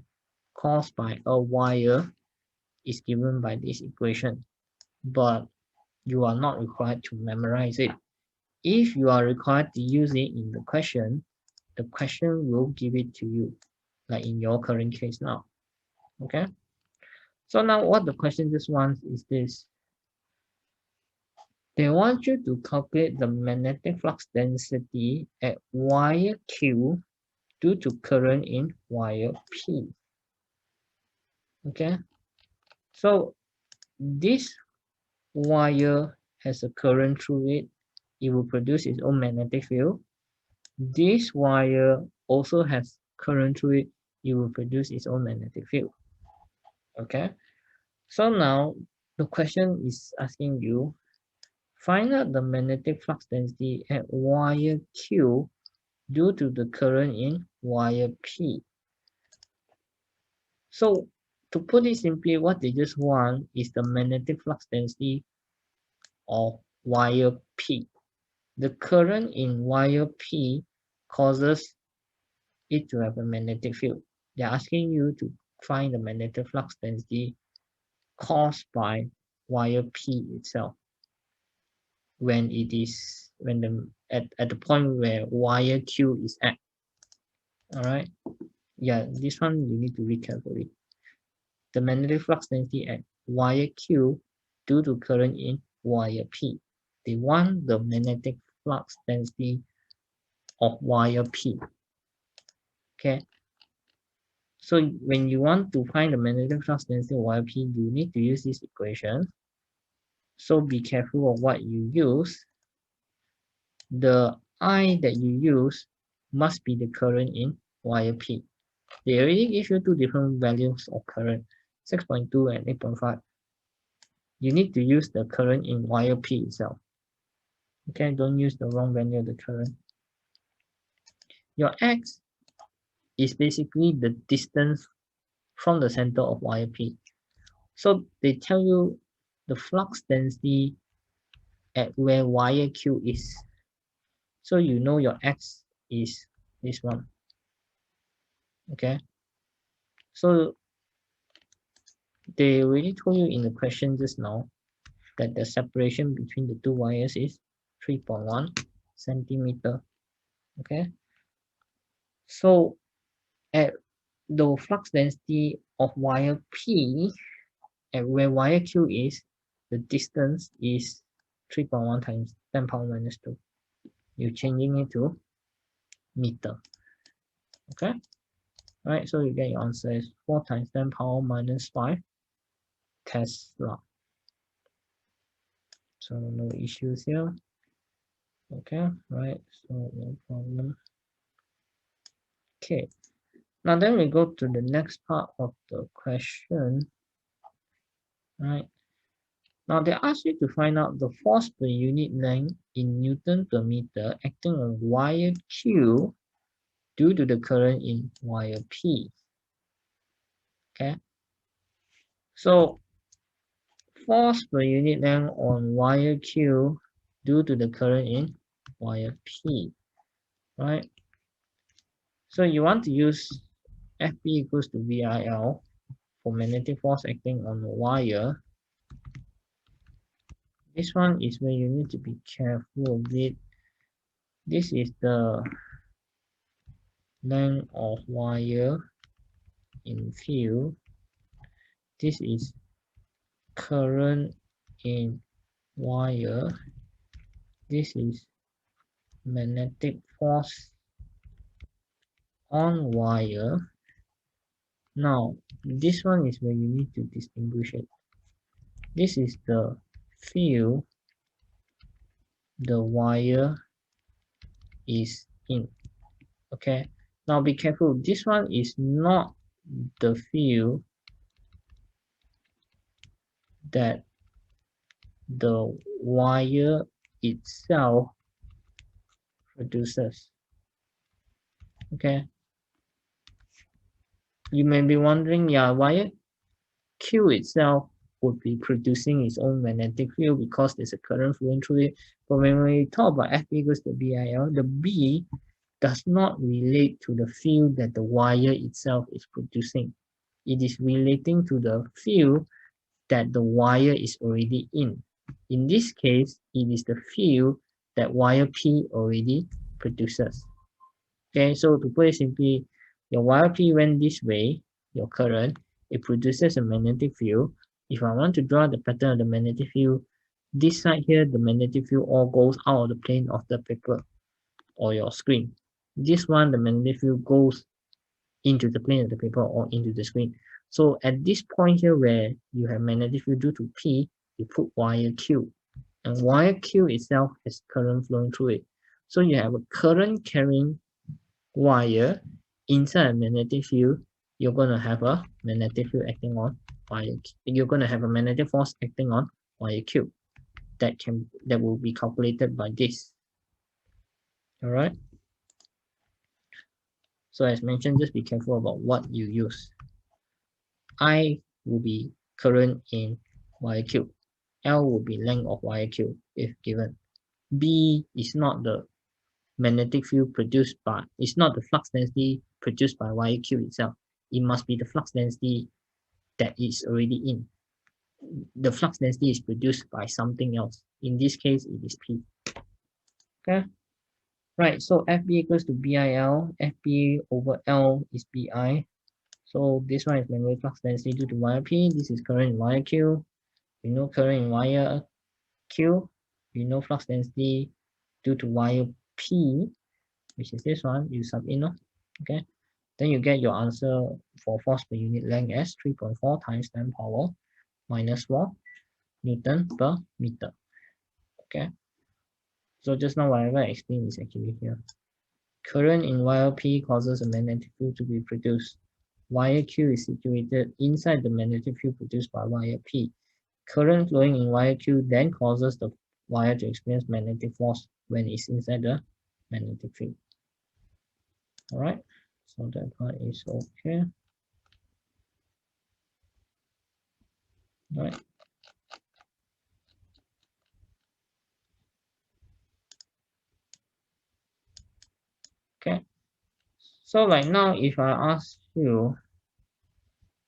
Speaker 1: caused by a wire is given by this equation, but you are not required to memorize it. If you are required to use it in the question will give it to you, like in your current case now. Okay, so now what the question just wants is this. They want you to calculate the magnetic flux density at wire Q due to current in wire P. Okay, so this wire has a current through it. It will produce its own magnetic field. This wire also has current through it. It will produce its own magnetic field. Okay, so now the question is asking you, find out the magnetic flux density at wire Q due to the current in wire P. So to put it simply, what they just want is the magnetic flux density of wire P. The current in wire P causes it to have a magnetic field. They're asking you to find the magnetic flux density caused by wire P itself when at the point where wire Q is at. Alright. Yeah, this one you need to read carefully. The magnetic flux density at wire Q due to current in wire P. They want the magnetic flux density of wire P. Okay. So when you want to find the magnetic flux density of wire P, you need to use this equation. So be careful of what you use. The I that you use must be the current in wire P. They already give you 2 different values of current. 6.2 and 8.5. You need to use the current in wire P itself. Okay, don't use the wrong value of the current. Your X is basically the distance from the center of wire P. So they tell you the flux density at where wire Q is. So you know your X is this one. Okay. So they already told you in the question just now that the separation between the two wires is 3.1 centimeter. Okay. So at the flux density of wire P at where wire Q is, the distance is 3.1 times 10 power minus 2. You're changing it to meter. Okay. Right, so you get your answer is 4 times 10 power minus 5 Tesla. So no issues here. Okay, right, so no problem. Okay, now then we go to the next part of the question. Right, now they ask you to find out the force per unit length in Newton per meter acting on wire Q due to the current in wire P. Okay, so force per unit length on wire Q due to the current in wire P, right? So you want to use FP equals to VIL for magnetic force acting on the wire. This one is where you need to be careful of it. This is the length of wire in field. This is current in wire. This is magnetic force on wire. Now, this one is where you need to distinguish it. This is the field the wire is in. Okay, now be careful. This one is not the field that the wire itself produces. Okay, you may be wondering, yeah, wire Q itself would be producing its own magnetic field because there's a current flowing through it. But when we talk about F equals to BIL, the B does not relate to the field that the wire itself is producing. It is relating to the field that the wire is already in. In this case, it is the field that wire P already produces. Okay, so to put it simply, your wire P went this way, your current, it produces a magnetic field. If I want to draw the pattern of the magnetic field, this side here, the magnetic field all goes out of the plane of the paper or your screen. This one, the magnetic field goes into the plane of the paper or into the screen. So at this point here where you have magnetic field due to P, you put wire Q. And wire Q itself has current flowing through it. So you have a current carrying wire inside a magnetic field. You're going to have a magnetic field acting on wire Q. You're going to have a magnetic force acting on wire Q. That will be calculated by this. All right. So as mentioned, just be careful about what you use. I will be current in wire Q. L will be length of wire Q if given. B is not the magnetic field produced by, it's not the flux density produced by wire Q itself. It must be the flux density that is already in. The flux density is produced by something else. In this case, it is P. Okay. Right, so FB equals to BIL. FB over L is BI. So this one is magnetic flux density due to wire P. This is current in wire Q. We know current in wire Q. We know flux density due to wire P, which is this one. You sub in, okay? Then you get your answer for force per unit length as 3.4 times 10 power minus 4 Newton per meter. Okay. So just now whatever I explained is actually here. Current in wire P causes a magnetic field to be produced. wire Q is situated inside the magnetic field produced by wire P. Current flowing in wire Q then causes the wire to experience magnetic force when it's inside the magnetic field. Alright, so that part is okay. Alright. Okay. So like now if I ask you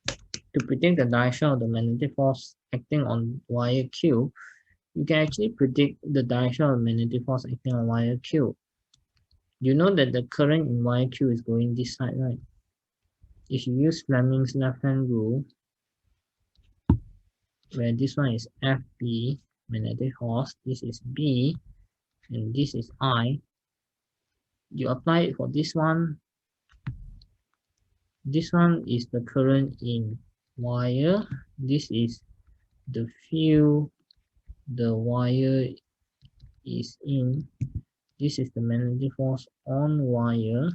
Speaker 1: to predict the direction of the magnetic force acting on wire Q, you can actually predict the direction of magnetic force acting on wire Q. You know that the current in wire Q is going this side, right? If you use Fleming's left-hand rule, where this one is FB, magnetic force, this is B, and this is I, you apply it for this one. This one is the current in wire. This is the field the wire is in. This is the magnetic force on wire.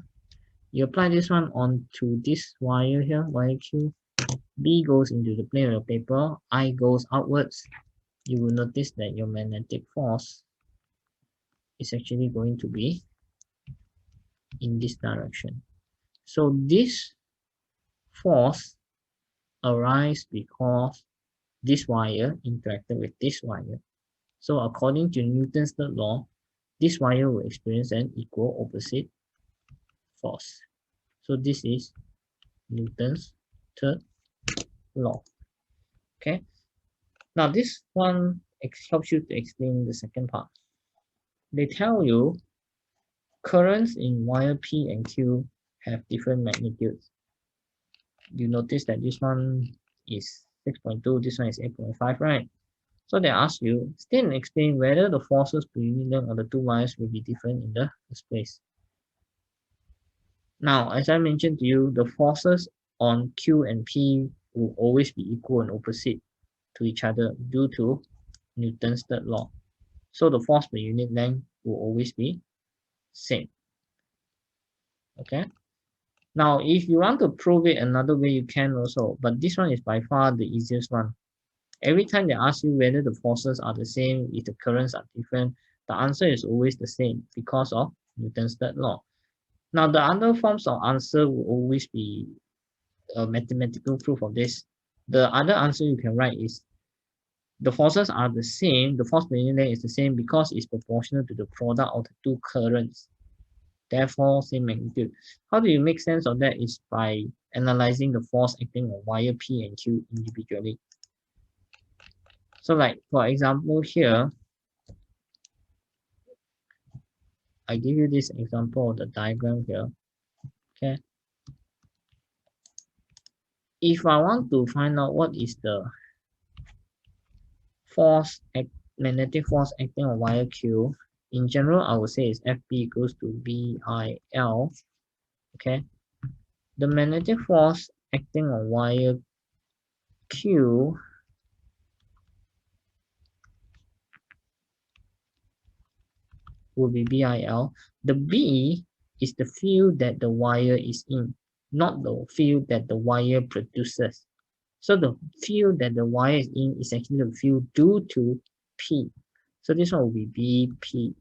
Speaker 1: You apply this one onto this wire here, wire Q. B goes into the plane of the paper, I goes outwards. You will notice that your magnetic force is actually going to be in this direction. So this force arises because this wire interacted with this wire. So according to Newton's third law, this wire will experience an equal opposite force. So this is Newton's third law. Okay. Now this one helps you to explain the second part. They tell you currents in wire P and Q have different magnitudes. You notice that this one is 6.2, this one is 8.5, right? So they ask you, state and explain whether the forces per unit length of the two wires will be different in the first place. Now, as I mentioned to you, the forces on Q and P will always be equal and opposite to each other due to Newton's third law. So the force per unit length will always be same. Okay. Now, if you want to prove it another way, you can also, but this one is by far the easiest one. Every time they ask you whether the forces are the same, if the currents are different, the answer is always the same because of Newton's third law. Now, the other forms of answer will always be a mathematical proof of this. The other answer you can write is the forces are the same, the force per unit length is the same because it's proportional to the product of the two currents. Therefore, same magnitude. How do you make sense of that is by analyzing the force acting on wire P and Q individually. So like, for example, here, I give you this example of the diagram here. Okay. If I want to find out what is the magnetic force acting on wire Q, in general, I would say is FB equals to BIL. Okay. The magnetic force acting on wire Q will be BIL. The B is the field that the wire is in, not the field that the wire produces. So the field that the wire is in is actually the field due to P. So this one will be BP.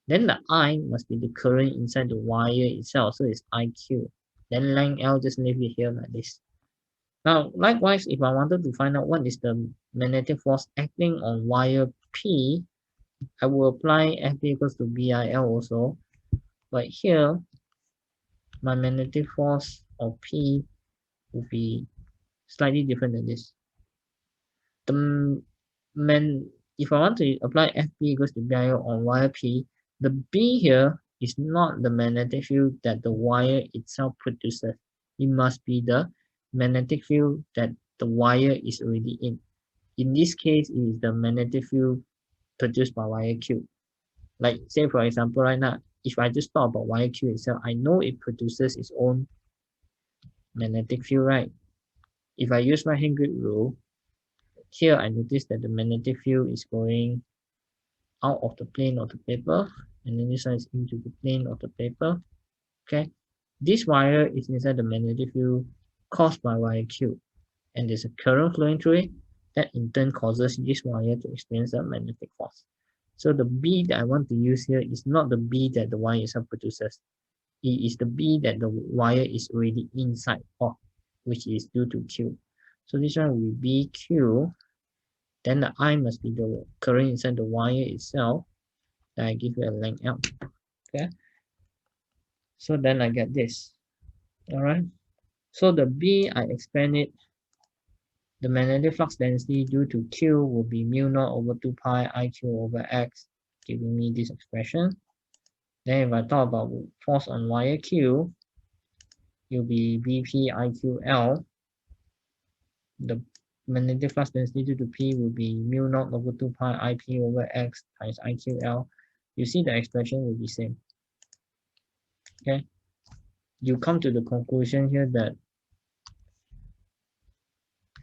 Speaker 1: Then the I must be the current inside the wire itself. So it's IQ. Then length L, just leave it here like this. Now, likewise, if I wanted to find out what is the magnetic force acting on wire P, I will apply FB equals to BIL also. But here, my magnetic force of P will be slightly different than this. If I want to apply FB equals to BIL on wire P, the B here is not the magnetic field that the wire itself produces. It must be the magnetic field that the wire is already in. In this case, it is the magnetic field produced by wire Q. Like say for example right now, if I just talk about wire Q itself, I know it produces its own magnetic field, right? If I use my hand grip rule, here I notice that the magnetic field is going out of the plane of the paper, and then this one is into the plane of the paper. Okay, this wire is inside the magnetic field caused by wire Q, and there's a current flowing through it that in turn causes this wire to experience a magnetic force. So the B that I want to use here is not the B that the wire itself produces. It is the B that the wire is already inside of, which is due to Q. So this one will be BQ. Then the I must be the current inside the wire itself. Then I give it a length L. Okay. So then I get this. Alright. So the B, I expand it. The magnetic flux density due to Q will be mu naught over 2 pi IQ over X, giving me this expression. Then if I talk about force on wire Q, it will be BP IQL. The magnetic flux density due to P will be mu naught over 2 pi IP over X times IQL. You see the expression will be same. Okay. You come to the conclusion here that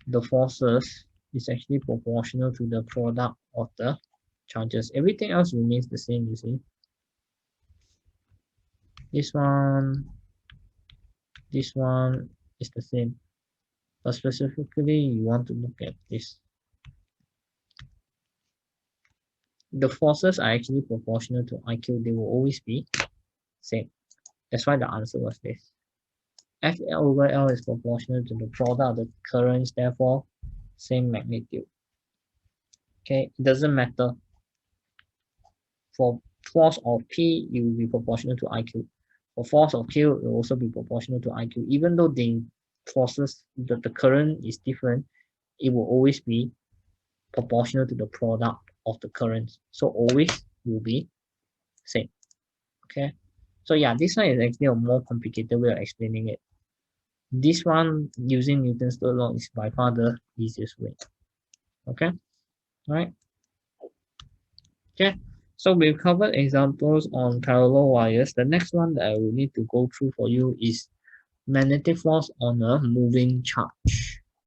Speaker 1: the forces is actually proportional to the product of the charges. Everything else remains the same, you see. This one is the same. But specifically, you want to look at this. The forces are actually proportional to IQ. They will always be same. That's why the answer was this. F over L is proportional to the product of the currents, therefore same magnitude. Okay, it doesn't matter. For force of P, it will be proportional to IQ. For force of Q, it will also be proportional to IQ. Even though the forces, the current is different, it will always be proportional to the product of the currents. So always will be same. Okay. So yeah, this one is actually a more complicated way of explaining it. This one using Newton's third law is by far the easiest way. Okay. All right. Okay. So we've covered examples on parallel wires. The next one that I will need to go through for you is magnetic force on a moving charge.